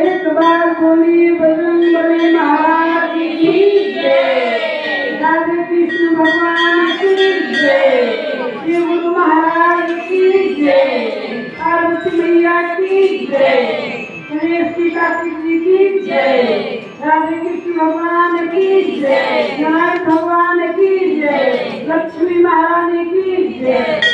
एक बार बोली बजरंग बली महाराज की जय, राधे कृष्ण भगवान की जय, श्री गुरु महाराज की जय, पार्वती मैया की जय, गणेश जी कार्तिक जी की जय, राधे कृष्ण भगवान की जय, नारायण भगवान की जय, लक्ष्मी महारानी की जय।